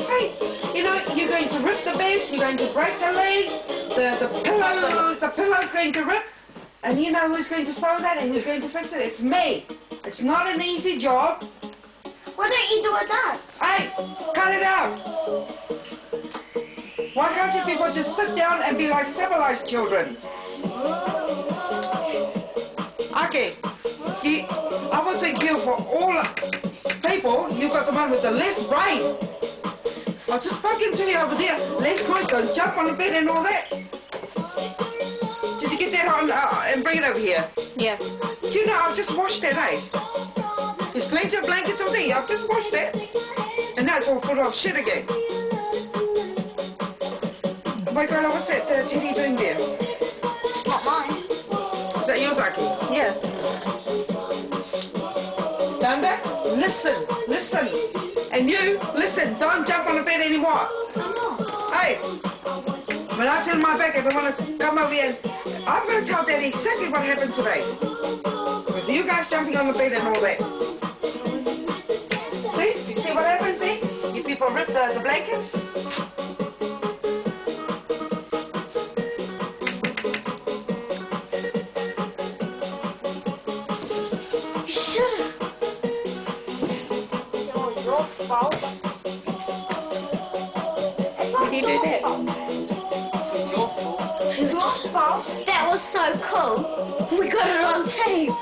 Hey. You know, you're going to rip the beds, you're going to break the legs, the pillow's going to rip, and you know who's going to sew that and who's going to fix it? It's me. It's not an easy job. Why don't you do it then? Hey, cut it out. Why can't you people just sit down and be like civilized children? Okay, I would think you for all people, you've got the one with the left brain. I've just spoken to you over there. Let's go jump on the bed and all that. Did you get that on and bring it over here? Yes. Do you know, I've just washed that, eh? There's plenty of blankets over there. I've just washed that. And now it's all full of shit again. My God, what's that TV doing there? Not mine. Is that yours, Aki? Yes. Danda, listen. And you, listen, don't jump on the bed anymore. Hey, when I turn my back, everyone has come over here. I'm going to tell Daddy exactly what happened today. With you guys jumping on the bed and all that. See? You see what happens there? You people rip the blankets. Fault. Did you do that? It's your fault. That was so cool. We got it on tape.